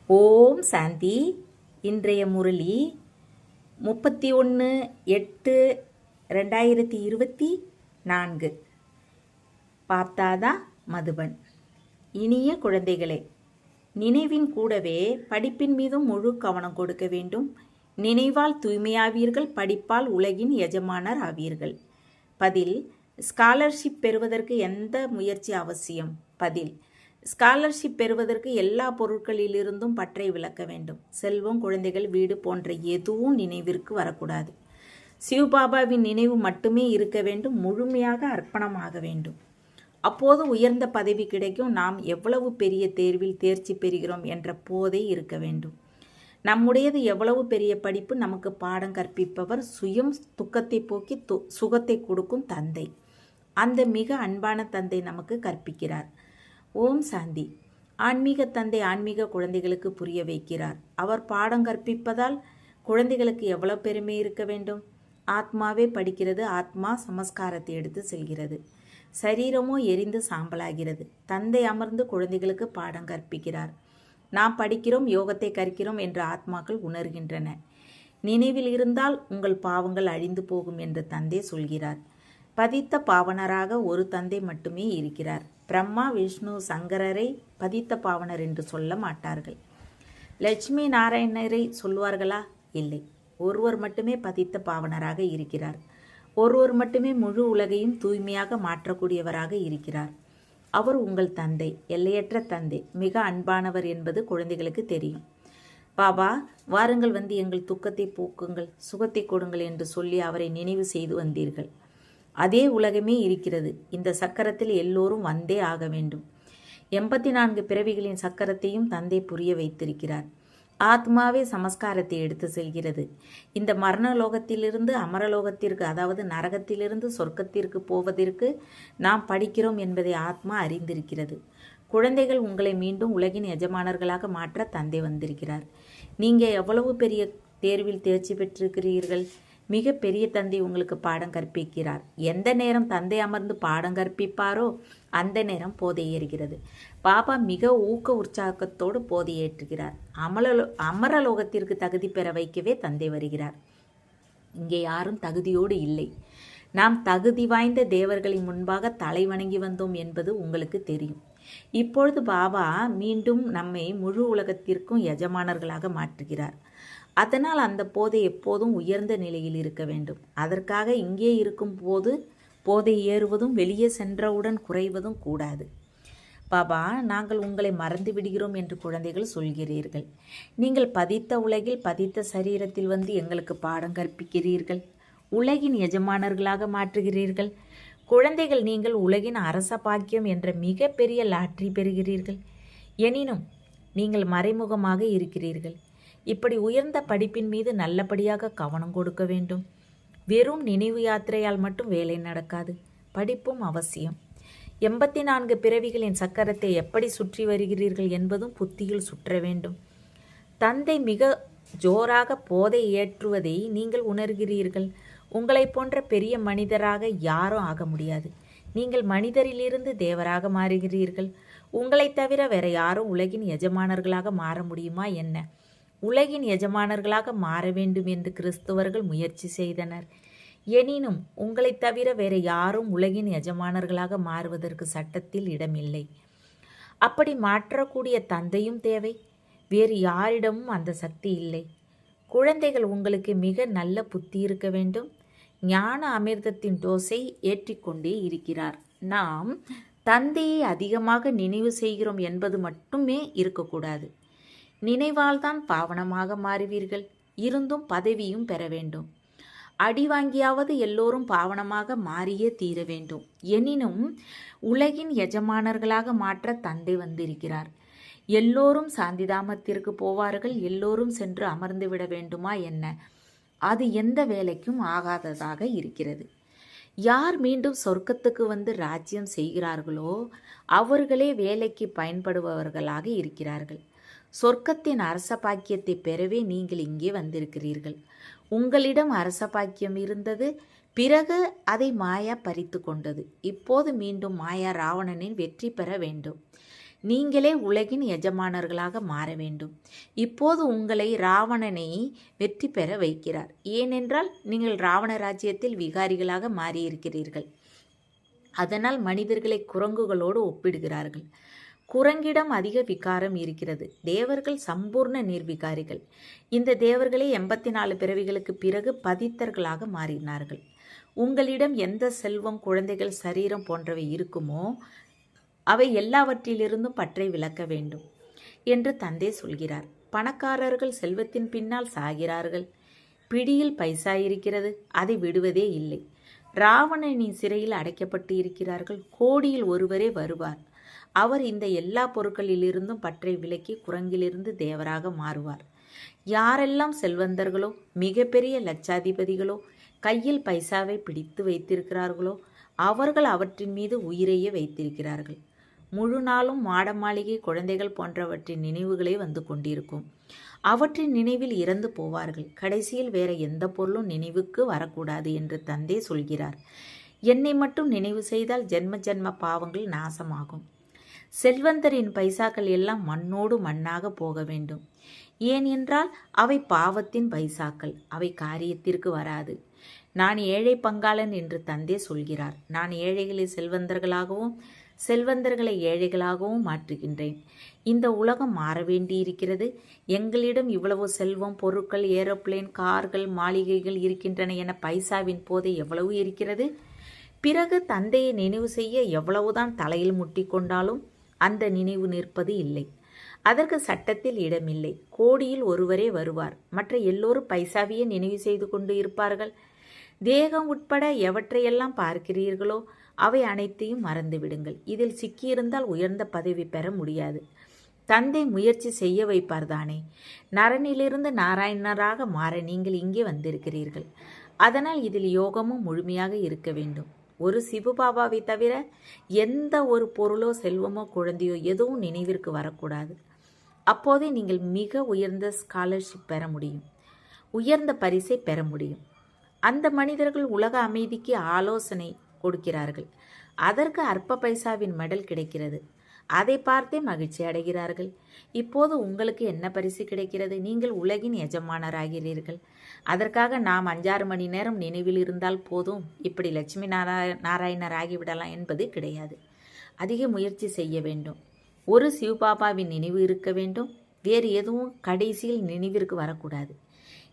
ஓம் சாந்தி. இன்றைய முரளி 31/8/2024. பாப்தாதா மதுபன். இனிய குழந்தைகளே, நினைவின் கூடவே படிப்பின் மீதும் முழு கவனம் கொடுக்க வேண்டும். நினைவால் தூய்மையாவீர்கள், படிப்பால் உலகின் எஜமானர் ஆவீர்கள். பதில்: ஸ்காலர்ஷிப் பெறுவதற்கு எந்த முயற்சி அவசியம்? பதில்: ஸ்காலர்ஷிப் பெறுவதற்கு எல்லா பொருட்களிலிருந்தும் பற்றை விலக்க வேண்டும். செல்வம், குழந்தைகள், வீடு போன்ற எதுவும் நினைவிற்கு வரக்கூடாது. சிவபாபாவின் நினைவு மட்டுமே இருக்க வேண்டும். முழுமையாக அர்ப்பணமாக வேண்டும். அப்போது உயர்ந்த பதவி கிடைக்கும். நாம் எவ்வளவு பெரிய தேர்வில் தேர்ச்சி பெறுகிறோம் என்ற போதை இருக்க வேண்டும். நம்முடையது எவ்வளவு பெரிய படிப்பு. நமக்கு பாடம் கற்பிப்பவர் சுயம் துக்கத்தை போக்கி சுகத்தை கொடுக்கும் தந்தை. அந்த மிக அன்பான தந்தை நமக்கு கற்பிக்கிறார். ஓம் சாந்தி. ஆன்மீக தந்தை ஆன்மீக குழந்தைகளுக்கு புரிய வைக்கிறார். அவர் பாடம் கற்பிப்பதால் குழந்தைகளுக்கு எவ்வளவு பெருமை இருக்க வேண்டும். ஆத்மாவே படிக்கிறது. ஆத்மா சமஸ்காரத்தை எடுத்து செல்கிறது. சரீரமோ எரிந்து சாம்பலாகிறது. தந்தை அமர்ந்து குழந்தைகளுக்கு பாடம் கற்பிக்கிறார். நாம் படிக்கிறோம், யோகத்தை கற்கிறோம் என்று ஆத்மாக்கள் உணர்கின்றன. நினைவில் இருந்தால் உங்கள் பாவங்கள் அழிந்து போகும் என்று தந்தை சொல்கிறார். பதித்த பாவனராக ஒரு தந்தை மட்டுமே இருக்கிறார். பிரம்மா, விஷ்ணு, சங்கரரை பதித்த பாவனர் என்று சொல்ல மாட்டார்கள். லட்சுமி நாராயணரை சொல்வார்களா? இல்லை. ஒருவர் மட்டுமே பதித்த பாவனராக இருக்கிறார். ஒருவர் மட்டுமே முழு உலகையும் தூய்மையாக மாற்றக்கூடியவராக இருக்கிறார். அவர் உங்கள் தந்தை, எல்லையற்ற தந்தை, மிக அன்பானவர் என்பது குழந்தைகளுக்கு தெரியும். பாபா, வாருங்கள், வந்து எங்கள் துக்கத்தை போக்குங்கள், சுகத்தை கொடுங்கள் என்று சொல்லி அவரை நினைவு செய்து வந்தீர்கள். அதே உலகமே இருக்கிறது. இந்த சக்கரத்தில் எல்லோரும் வந்தே ஆக வேண்டும். 84 பிறவிகளின் சக்கரத்தையும் தந்தை புரிய வைத்திருக்கிறார். ஆத்மாவே சமஸ்காரத்தை எடுத்து செல்கிறது. இந்த மரணலோகத்திலிருந்து அமரலோகத்திற்கு, அதாவது நரகத்திலிருந்து சொர்க்கத்திற்கு போவதற்கு நாம் படிக்கிறோம் என்பதை ஆத்மா அறிந்திருக்கிறது. குழந்தைகள், உங்களை மீண்டும் உலகின் எஜமானர்களாக மாற்ற தந்தை வந்திருக்கிறார். நீங்கள் எவ்வளவு பெரிய தேர்வில் தேர்ச்சி பெற்றிருக்கிறீர்கள். மிக பெரிய தந்தை உங்களுக்கு பாடம் கற்பிக்கிறார். எந்த நேரம் தந்தை அமர்ந்து பாடம் கற்பிப்பாரோ அந்த நேரம் போதை ஏறுகிறது. பாபா மிக ஊக்க உற்சாகத்தோடு போதை ஏற்றுகிறார். அமரலோகத்திற்கு தகுதி பெற வைக்கவே தந்தை வருகிறார். இங்கே யாரும் தகுதியோடு இல்லை. நாம் தகுதி வாய்ந்த தேவர்களின் முன்பாக தலை வணங்கி வந்தோம் என்பது உங்களுக்கு தெரியும். இப்பொழுது பாபா மீண்டும் நம்மை முழு உலகத்திற்கும் எஜமானர்களாக மாற்றுகிறார். அதனால் அந்த போதை எப்போதும் உயர்ந்த நிலையில் இருக்க வேண்டும். அதற்காக இங்கே இருக்கும் போது போதை ஏறுவதும் வெளியே சென்றவுடன் குறைவதும் கூடாது. பாபா, நாங்கள் உங்களை மறந்து விடுகிறோம் என்று குழந்தைகள் சொல்கிறீர்கள். நீங்கள் பதித்த உலகில் பதித்த சரீரத்தில் வந்து எங்களுக்கு பாடம் கற்பிக்கிறீர்கள். உலகின் எஜமானர்களாக மாற்றுகிறீர்கள். குழந்தைகள், நீங்கள் உலகின் அரச பாக்கியம் என்ற மிக பெரிய லாட்டரி பெறுகிறீர்கள். எனினும் நீங்கள் மறைமுகமாக இருக்கிறீர்கள். இப்படி உயர்ந்த படிப்பின் மீது நல்லபடியாக கவனம் கொடுக்க வேண்டும். வெறும் நினைவு யாத்திரையால் மட்டும் வேலை நடக்காது. படிப்பும் அவசியம். 84 பிறவிகளின் சக்கரத்தை எப்படி சுற்றி வருகிறீர்கள் என்பதும் புத்தியில் சுற்ற வேண்டும். தந்தை மிக ஜோராக போதை ஏற்றுவதை நீங்கள் உணர்கிறீர்கள். உங்களை போன்ற பெரிய மனிதராக யாரும் ஆக முடியாது. நீங்கள் மனிதரிலிருந்து தேவராக மாறுகிறீர்கள். உங்களை தவிர வேற யாரும் உலகின் எஜமானர்களாக மாற முடியுமா என்ன? உலகின் எஜமானர்களாக மாற வேண்டும் என்று கிறிஸ்தவர்கள் முயற்சி செய்தனர். எனினும் உங்களை தவிர வேறு யாரும் உலகின் எஜமானர்களாக மாறுவதற்கு சட்டத்தில் இடமில்லை. அப்படி மாற்றக்கூடிய தந்தையும் தேவை. வேறு யாரிடமும் அந்த சக்தி இல்லை. குழந்தைகள், உங்களுக்கு மிக நல்ல புத்தி இருக்க வேண்டும். ஞான அமிர்தத்தின் டோஸை ஏற்றிக்கொண்டே இருக்கிறார். நாம் தந்தையை அதிகமாக நினைவு செய்கிறோம் என்பது மட்டுமே இருக்கக்கூடாது. நினைவால் தான் பாவனமாக மாறுவீர்கள். இருந்தும் பதவியும் பெற வேண்டும். அடி வாங்கியாவது எல்லோரும் பாவனமாக மாறியே தீர வேண்டும். எனினும் உலகின் எஜமானர்களாக மாற்ற தந்தை வந்திருக்கிறார். எல்லோரும் சாந்திதாமத்திற்கு போவார்கள். எல்லோரும் சென்று அமர்ந்து விட வேண்டுமா என்ன? அது எந்த வேலைக்கும் ஆகாததாக இருக்கிறது. யார் மீண்டும் சொர்க்கத்துக்கு வந்து ராஜ்யம் செய்கிறார்களோ அவர்களே வேலைக்கு பயன்படுபவர்களாக இருக்கிறார்கள். சொர்க்கத்தின் அரச பாக்கியத்தை பெறவே நீங்கள் இங்கே வந்திருக்கிறீர்கள். உங்களிடம் அரச பாக்கியம் இருந்தது. பிறகு அதை மாயா பறித்து கொண்டது. இப்போது மீண்டும் மாயா ராவணனின் வெற்றி பெற வேண்டும். நீங்களே உலகின் எஜமானர்களாக மாற வேண்டும். இப்போது உங்களை ராவணனை வெற்றி பெற வைக்கிறார். ஏனென்றால் நீங்கள் ராவண ராஜ்யத்தில் விகாரிகளாக மாறியிருக்கிறீர்கள். அதனால் மனிதர்களை குரங்குகளோடு ஒப்பிடுகிறார்கள். குரங்கிடம் அதிக விகாரம் இருக்கிறது. தேவர்கள் சம்பூர்ண நிர்விகாரிகள். இந்த தேவர்களே 84 பிறவிகளுக்கு பிறகு பதித்தர்களாக மாறினார்கள். உங்களிடம் எந்த செல்வம், குழந்தைகள், சரீரம் போன்றவை இருக்குமோ அவை எல்லாவற்றிலிருந்தும் பற்றை விலக்க வேண்டும் என்று தந்தை சொல்கிறார். பணக்காரர்கள் செல்வத்தின் பின்னால் சாகிறார்கள். பிடியில் பைசா இருக்கிறது, அதை விடுவதே இல்லை. ராவணனின் சிறையில் அடைக்கப்பட்டு இருக்கிறார்கள். கோடியில் ஒருவரே வருவார். அவர் இந்த எல்லா பொருட்களிலிருந்தும் பற்றை விலக்கி குரங்கிலிருந்து தேவராக மாறுவார். யாரெல்லாம் செல்வந்தர்களோ மிகப்பெரிய லட்சாதிபதிகளோ கையில் பைசாவை பிடித்து வைத்திருக்கிறார்களோ அவர்கள் அவற்றின் மீது உயிரையே வைத்திருக்கிறார்கள். முழு நாளும் மாட மாளிகை, குழந்தைகள் போன்றவற்றின் நினைவுகளே வந்து கொண்டிருக்கும். அவற்றின் நினைவில் இறந்து போவார்கள். கடைசியில் வேற எந்த பொருளும் நினைவுக்கு வரக்கூடாது என்று தந்தை சொல்கிறார். என்னை மட்டும் நினைவு செய்தால் ஜென்ம ஜென்ம பாவங்கள் நாசமாகும். செல்வந்தரின் பைசாக்கள் எல்லாம் மண்ணோடு மண்ணாக போக வேண்டும். ஏன் என்றால் அவை பாவத்தின் பைசாக்கள். அவை காரியத்திற்கு வராது. நான் ஏழை பங்காளன் என்று தந்தை சொல்கிறார். நான் ஏழைகளை செல்வந்தர்களாகவும் செல்வந்தர்களை ஏழைகளாகவும் மாற்றுகின்றேன். இந்த உலகம் மாற வேண்டியிருக்கிறது. எங்களிடம் இவ்வளவு செல்வம், பொருட்கள், ஏரோப்ளேன், கார்கள், மாளிகைகள் இருக்கின்றன என பைசாவின் போதை எவ்வளவு இருக்கிறது? பிறகு தந்தையை நினைவு செய்ய எவ்வளவுதான் தலையில் முட்டிக்கொண்டாலும் அந்த நினைவு நிற்பது இல்லை. அதற்கு சட்டத்தில் இடமில்லை. கோடியில் ஒருவரே வருவார். மற்ற எல்லோரும் பைசாவையே நினைவு செய்து கொண்டு இருப்பார்கள். தேகம் உட்பட எவற்றையெல்லாம் பார்க்கிறீர்களோ அவை அனைத்தையும் மறந்துவிடுங்கள். இதில் சிக்கியிருந்தால் உயர்ந்த பதவி பெற முடியாது. தந்தை முயற்சி செய்ய வைப்பார்தானே. நரனிலிருந்து நாராயணராக மாற நீங்கள் இங்கே வந்திருக்கிறீர்கள். அதனால் இதில் யோகமும் முழுமையாக இருக்க வேண்டும். ஒரு சிவபாபாவை தவிர எந்த ஒரு பொருளோ, செல்வமோ, குழந்தையோ எதுவும் நினைவிற்கு வரக்கூடாது. அப்போதே நீங்கள் மிக உயர்ந்த ஸ்காலர்ஷிப் பெற முடியும், உயர்ந்த பரிசை பெற முடியும். அந்த மனிதர்கள் உலக அமைதிக்கு ஆலோசனை கொடுக்கிறார்கள். அதற்கு அற்ப பைசாவின் மெடல் கிடைக்கிறது. அதை பார்த்தே மகிழ்ச்சி அடைகிறார்கள். இப்போது உங்களுக்கு என்ன பரிசு கிடைக்கிறது? நீங்கள் உலகின் எஜமானராகிறீர்கள். அதற்காக நாம் 5-6 மணி நேரம் நினைவில் இருந்தால் போதும், இப்படி லட்சுமி நாராயணர் ஆகிவிடலாம் என்பது கிடையாது. அதிக முயற்சி செய்ய வேண்டும். ஒரு சிவபாபாவின் நினைவு இருக்க வேண்டும். வேறு எதுவும் கடைசியில் நினைவிற்கு வரக்கூடாது.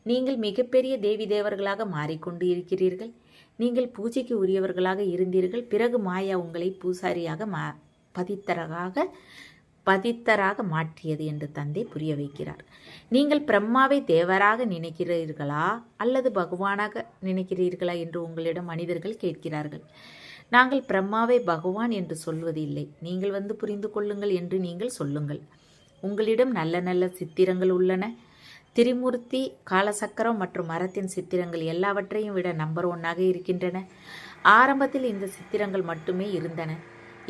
நீங்கள் மிகப்பெரிய தேவி தேவர்களாக மாறிக்கொண்டு இருக்கிறீர்கள். நீங்கள் பூஜைக்கு உரியவர்களாக இருந்தீர்கள். பிறகு மாயா உங்களை பூசாரியாக பதித்தராக மாற்றியது என்று தந்தை புரிய வைக்கிறார். நீங்கள் பிரம்மாவை தேவராக நினைக்கிறீர்களா அல்லது பகவானாக நினைக்கிறீர்களா என்று உங்களிடம் மனிதர்கள் கேட்கிறார்கள். நாங்கள் பிரம்மாவை பகவான் என்று சொல்வது இல்லை. நீங்கள் வந்து புரிந்து கொள்ளுங்கள் என்று நீங்கள் சொல்லுங்கள். உங்களிடம் நல்ல நல்ல சித்திரங்கள் உள்ளன. திரிமூர்த்தி, காலசக்கரம் மற்றும் மரத்தின் சித்திரங்கள் எல்லாவற்றையும் விட நம்பர் 1 இருக்கின்றன. ஆரம்பத்தில் இந்த சித்திரங்கள் மட்டுமே இருந்தன.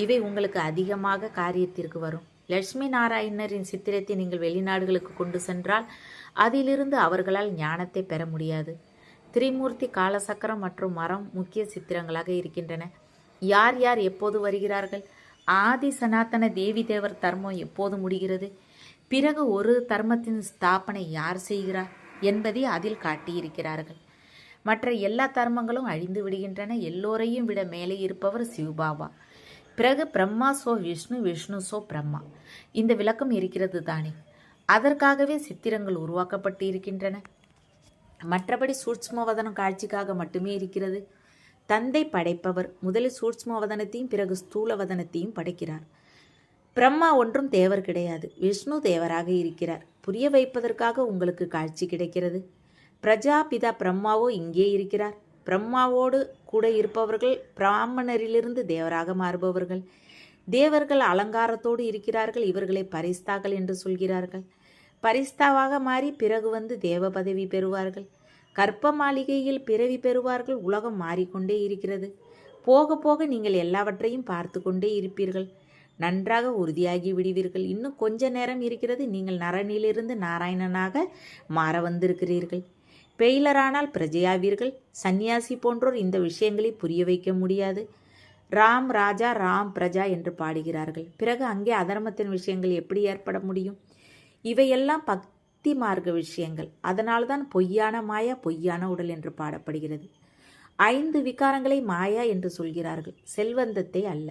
இவை உங்களுக்கு அதிகமாக காரியத்திற்கு வரும். லட்சுமி நாராயணரின் சித்திரத்தை நீங்கள் வெளிநாடுகளுக்கு கொண்டு சென்றால் அதிலிருந்து அவர்களால் ஞானத்தை பெற முடியாது. திரிமூர்த்தி, காலசக்கரம் மற்றும் மரம் முக்கிய சித்திரங்களாக இருக்கின்றன. யார் யார் எப்போது வருகிறார்கள்? ஆதி சனாதன தேவி தேவர் தர்மம் எப்போது முடிகிறது? பிறகு ஒரு தர்மத்தின் ஸ்தாபனை யார் செய்கிறார் என்பதை அதில் காட்டியிருக்கிறார்கள். மற்ற எல்லா தர்மங்களும் அழிந்து விடுகின்றன. எல்லோரையும் விட மேலே இருப்பவர் சிவபாபா. பிறகு பிரம்மா சோ விஷ்ணு, விஷ்ணு சோ பிரம்மா. இந்த விளக்கம் இருக்கிறது தானே. அதற்காகவே சித்திரங்கள் உருவாக்கப்பட்டு இருக்கின்றன. மற்றபடி சூட்ச்மவதனம் காட்சிக்காக மட்டுமே இருக்கிறது. தந்தை படைப்பவர். முதலில் சூட்ச்மவதனத்தையும் பிறகு ஸ்தூலவதனத்தையும் படைக்கிறார். பிரம்மா ஒன்றும் தேவர் கிடையாது. விஷ்ணு தேவராக இருக்கிறார். புரிய வைப்பதற்காக உங்களுக்கு காட்சி கிடைக்கிறது. பிரஜாபிதா பிரம்மாவோ இங்கே இருக்கிறார். பிரம்மாவோடு கூட இருப்பவர்கள் பிராமணரிலிருந்து தேவராக மாறுபவர்கள். தேவர்கள் அலங்காரத்தோடு இருக்கிறார்கள். இவர்களை பரிஸ்தாக்கள் என்று சொல்கிறார்கள். பரிஸ்தாவாக மாறி பிறகு வந்து தேவ பதவி பெறுவார்கள். கற்ப மாளிகையில் பிறவி பெறுவார்கள். உலகம் மாறிக்கொண்டே இருக்கிறது. போக போக நீங்கள் எல்லாவற்றையும் பார்த்து கொண்டே இருப்பீர்கள். நன்றாக உறுதியாகி விடுவீர்கள். இன்னும் கொஞ்ச நேரம் இருக்கிறது. நீங்கள் நரனிலிருந்து நாராயணனாக மாற வந்திருக்கிறீர்கள். பெயிலரானால் பிரஜையாவீர்கள். சந்நியாசி போன்றோர் இந்த விஷயங்களை புரிய வைக்க முடியாது. ராம் ராஜா ராம் பிரஜா என்று பாடுகிறார்கள். பிறகு அங்கே அதர்மத்தின் விஷயங்கள் எப்படி ஏற்பட முடியும்? இவையெல்லாம் பக்தி மார்க்க விஷயங்கள். அதனால்தான் பொய்யான மாயா பொய்யான உடல் என்று பாடப்படுகிறது. 5 விகாரங்களை மாயா என்று சொல்கிறார்கள். செல்வத்தை அல்ல.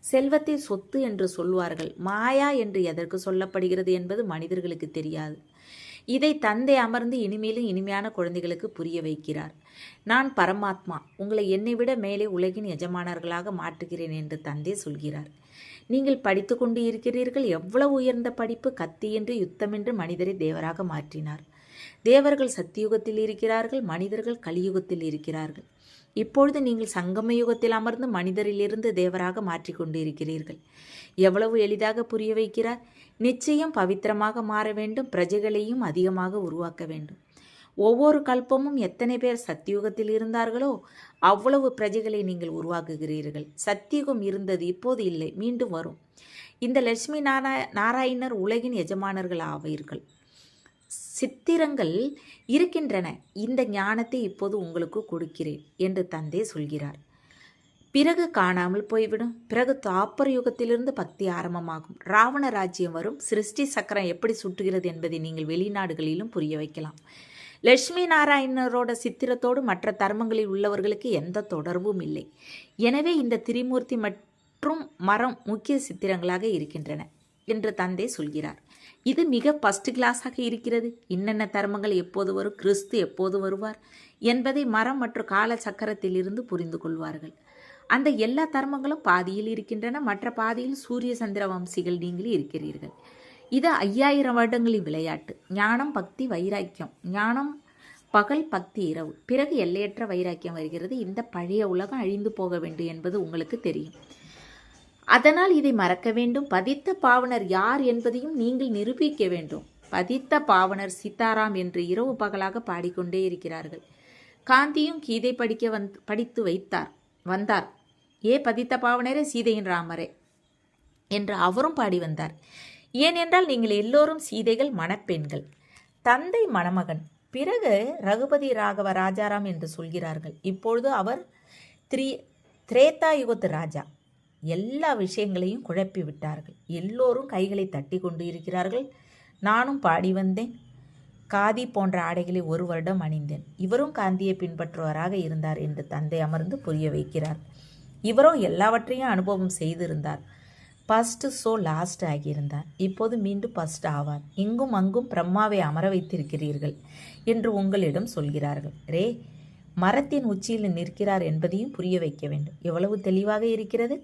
செல்வத்தை சொத்து என்று சொல்வார்கள். மாயா என்று எதற்கு சொல்லப்படுகிறது என்பது மனிதர்களுக்கு தெரியாது. இதை தந்தை அமர்ந்து இனிமேலும் இனிமையான குழந்தைகளுக்கு புரிய வைக்கிறார். நான் பரமாத்மா, உங்களை என்னை விட மேலே உலகின் எஜமானர்களாக மாற்றுகிறேன் என்று தந்தை சொல்கிறார். நீங்கள் படித்து கொண்டு இருக்கிறீர்கள். எவ்வளவு உயர்ந்த படிப்பு! கத்தி என்று யுத்தமென்று மனிதரை தேவராக மாற்றினார். தேவர்கள் சத்தியுகத்தில் இருக்கிறார்கள், மனிதர்கள் கலியுகத்தில் இருக்கிறார்கள். இப்பொழுது நீங்கள் சங்கம யுகத்தில் அமர்ந்து மனிதரிலிருந்து தேவராக மாற்றிக்கொண்டு இருக்கிறீர்கள். எவ்வளவு எளிதாக புரிய வைக்கிறார். நிச்சயம் பவித்திரமாக மாற வேண்டும். பிரஜைகளையும் அதிகமாக உருவாக்க வேண்டும். ஒவ்வொரு கல்பமும் எத்தனை பேர் சத்தியுகத்தில் இருந்தார்களோ அவ்வளவு பிரஜைகளை நீங்கள் உருவாக்குகிறீர்கள். சத்தியுகம் இருந்தது, இப்போது இல்லை, மீண்டும் வரும். இந்த லட்சுமி நாராயணர் உலகின் எஜமானர்கள் ஆவீர்கள். சித்திரங்கள் இருக்கின்றன. இந்த ஞானத்தை இப்போது உங்களுக்கு கொடுக்கிறேன் என்று தந்தை சொல்கிறார். பிறகு காணாமல் போய்விடும். பிறகு தாப்பர யுகத்திலிருந்து பக்தி ஆரம்பமாகும். ராவண ராஜ்யம் வரும். சிருஷ்டி சக்கரம் எப்படி சுற்றுகிறது என்பதை நீங்கள் வெளிநாடுகளிலும் புரிய வைக்கலாம். லட்சுமி நாராயணரோட சித்திரத்தோடு மற்ற தர்மங்களில் உள்ளவர்களுக்கு எந்த தொடர்பும் இல்லை. எனவே இந்த திரிமூர்த்தி மற்றும் மரம் முக்கிய சித்திரங்களாக இருக்கின்றன என்று தந்தை சொல்கிறார். இது மிக ஃபர்ஸ்ட் கிளாஸாக இருக்கிறது. இன்னென்ன தர்மங்கள் எப்போது வரும், கிறிஸ்து எப்போது வருவார் என்பதை மரம் மற்றும் கால சக்கரத்திலிருந்து புரிந்து கொள்வார்கள். அந்த எல்லா தர்மங்களும் பாதியில் இருக்கின்றன. மற்ற பாதியில் சூரிய சந்திர வம்சிகள் நீங்கள் இருக்கிறீர்கள். இது 5000 வருடங்களின் விளையாட்டு. ஞானம், பக்தி, வைராக்கியம். ஞானம் பகல், பக்தி இரவு. பிறகு எல்லையற்ற வைராக்கியம் வருகிறது. இந்த பழைய உலகம் அழிந்து போக வேண்டும் என்பது உங்களுக்கு தெரியும். அதனால் இதை மறக்க வேண்டும். பதித்த பாவனர் யார் என்பதையும் நீங்கள் நிரூபிக்க வேண்டும். பதித்த பாவனர் சீதாராம் என்று இரவு பகலாக பாடிக்கொண்டே இருக்கிறார்கள். காந்தியும் கீதை படித்து வந்தார். பதித்த பாவனரே, சீதையின் ராமரே என்று அவரும் பாடி வந்தார். ஏனென்றால் நீங்கள் எல்லோரும் சீதைகள், மணப்பெண்கள். தந்தை மணமகன். பிறகு ரகுபதி ராகவ ராஜாராம் என்று சொல்கிறார்கள். இப்பொழுது அவர் திரேதா யுகத்து ராஜா. எல்லா விஷயங்களையும் குழப்பி விட்டார்கள். எல்லோரும் கைகளை தட்டி கொண்டு இருக்கிறார்கள். நானும் பாடி வந்தேன். காதி போன்ற ஆடைகளை 1 வருடம் அணிந்தேன். இவரும் காந்தியை பின்பற்றுவராக இருந்தார் என்று தந்தை அமர்ந்து புரிய வைக்கிறார். இவரும் எல்லாவற்றையும் அனுபவம் செய்திருந்தார். ஃபர்ஸ்ட் ஸோ லாஸ்ட் ஆகியிருந்தார். இப்போது மீண்டும் ஃபர்ஸ்ட் ஆவார். இங்கும் அங்கும் பிரம்மாவை அமர வைத்திருக்கிறீர்கள் என்று உங்களிடம் சொல்கிறார்கள். மரத்தின் உச்சியில் நிற்கிறார் என்பதையும் புரிய வைக்க வேண்டும். எவ்வளவு தெளிவாக இருக்கிறது.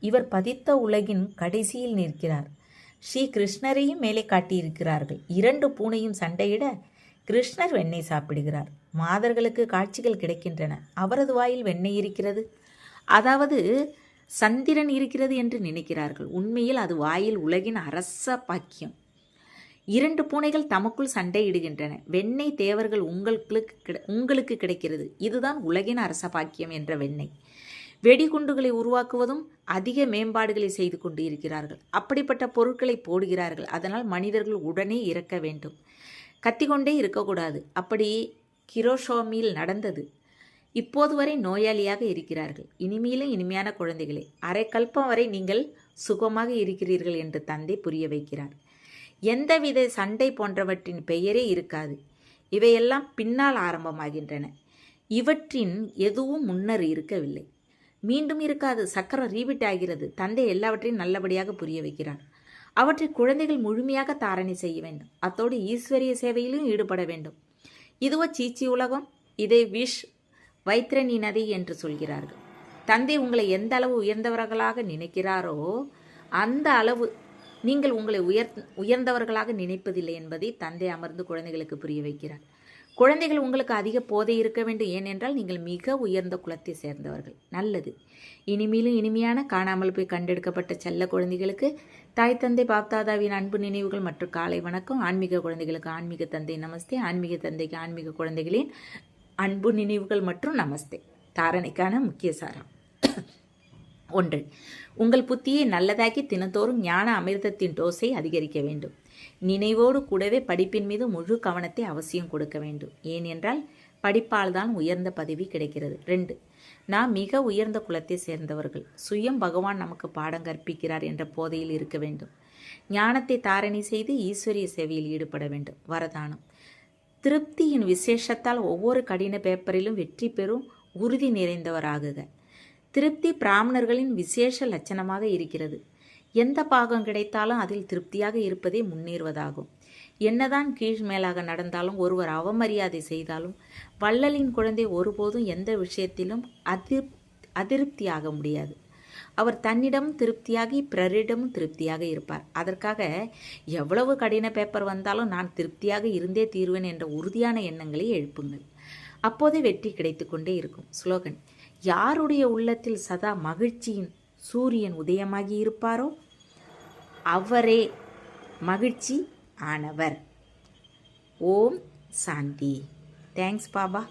இவர் பதித்த உலகின் கடைசியில் நிற்கிறார். ஸ்ரீ கிருஷ்ணரையும் மேலே காட்டியிருக்கிறார்கள். 2 பூனையும் சண்டையிட கிருஷ்ணர் வெண்ணெய் சாப்பிடுகிறார். மாதர்களுக்கு காட்சிகள் கிடைக்கின்றன. அவரது வாயில் வெண்ணெய் இருக்கிறது, அதாவது சந்திரன் இருக்கிறது என்று நினைக்கிறார்கள். உண்மையில் அது வாயில் உலகின் அரச பாக்கியம். 2 பூனைகள் தமக்குள் சண்டையிடுகின்றன. வெண்ணெய் தேவர்கள் உங்களுக்கு கிடைக்கிறது. இதுதான் உலகின் அரச பாக்கியம் என்ற வெண்ணெய். வெடிகுண்டுகளை உருவாக்குவதும் அதிக மேம்பாடுகளை செய்து கொண்டு இருக்கிறார்கள். அப்படிப்பட்ட பொருட்களை போடுகிறார்கள். அதனால் மனிதர்கள் உடனே இறக்க வேண்டும். கத்திக்கொண்டே இருக்கக்கூடாது. அப்படி ஹிரோஷிமாவில் நடந்தது. இப்போது வரை நோயாளியாக இருக்கிறார்கள். இனிமேலும் இனிமையான குழந்தைகளே, அரை கல்பம் வரை நீங்கள் சுகமாக இருக்கிறீர்கள் என்று தந்தை புரிய வைக்கிறார். எந்தவித சண்டை போன்றவற்றின் பெயரே இருக்காது. இவையெல்லாம் பின்னால் ஆரம்பமாகின்றன. இவற்றின் எதுவும் முன்னர் இருக்கவில்லை, மீண்டும் இருக்காது. சக்கரம் ரீபிட் ஆகிறது. தந்தை எல்லாவற்றையும் நல்லபடியாக புரிய வைக்கிறார். அவற்றை குழந்தைகள் முழுமையாக தாரணை செய்ய வேண்டும். அத்தோடு ஈஸ்வரிய சேவையிலும் ஈடுபட வேண்டும். இதுவோ சீச்சி உலகம். இதை வைத்திரணி நதி என்று சொல்கிறார்கள். தந்தை உங்களை எந்த அளவு உயர்ந்தவர்களாக நினைக்கிறாரோ அந்த அளவு நீங்கள் உங்களை உயர்ந்தவர்களாக நினைப்பதில்லை என்பதை தந்தை அமர்ந்து குழந்தைகளுக்கு புரிய வைக்கிறார். குழந்தைகள் உங்களுக்கு அதிக போதை இருக்க வேண்டும். ஏனென்றால் நீங்கள் மிக உயர்ந்த குலத்தை சேர்ந்தவர்கள். நல்லது. இனிமேலும் இனிமையான காணாமல் போய் கண்டெடுக்கப்பட்ட செல்ல குழந்தைகளுக்கு தாய் தந்தை பாப்தாதாவின் அன்பு நினைவுகள் மற்றும் காலை வணக்கம். ஆன்மீக குழந்தைகளுக்கு ஆன்மீக தந்தை நமஸ்தே. ஆன்மீக தந்தைக்கு ஆன்மீக குழந்தைகளின் அன்பு நினைவுகள் மற்றும் நமஸ்தே. தாரணைக்கான முக்கிய சாரம். 1. உங்கள் புத்தியை நல்லதாக்கி தினந்தோறும் ஞான அமிர்தத்தின் டோஸை அதிகரிக்க வேண்டும். நினைவோடு கூடவே படிப்பின் மீது முழு கவனத்தை அவசியம் கொடுக்க வேண்டும். ஏனென்றால் படிப்பால் தான் உயர்ந்த பதவி கிடைக்கிறது. 2. நாம் மிக உயர்ந்த குலத்தை சேர்ந்தவர்கள். சுயம் பகவான் நமக்கு பாடம் கற்பிக்கிறார் என்ற போதையில் இருக்க வேண்டும். ஞானத்தை தாரணை செய்து ஈஸ்வரிய சேவையில் ஈடுபட வேண்டும். வரதானம்: திருப்தியின் விசேஷத்தால் ஒவ்வொரு கடின பேப்பரிலும் வெற்றி பெறும் உறுதி நிறைந்தவராகுக. திருப்தி பிராமணர்களின் விசேஷ லட்சணமாக இருக்கிறது. எந்த பாகம் கிடைத்தாலும் அதில் திருப்தியாக இருப்பதே முன்னேறுவதாகும். என்னதான் கீழ் மேலாக நடந்தாலும், ஒருவர் அவமரியாதை செய்தாலும், வள்ளலின் குழந்தை ஒருபோதும் எந்த விஷயத்திலும் அதிருப்தியாக முடியாது. அவர் தன்னிடம் திருப்தியாகி பிறரிடமும் திருப்தியாக இருப்பார். அதற்காக எவ்வளவு கடின பேப்பர் வந்தாலும் நான் திருப்தியாக இருந்தே தீர்வேன் என்ற உறுதியான எண்ணங்களை எழுப்புங்கள். அப்போதே வெற்றி கிடைத்து கொண்டே இருக்கும். ஸ்லோகன்: யாருடைய உள்ளத்தில் சதா மகிழ்ச்சியின் சூரியன் உதயமாகி இருப்பாரோ அவரே மகிழ்ச்சி ஆனவர். ஓம் சாந்தி. தேங்க்ஸ் பாபா.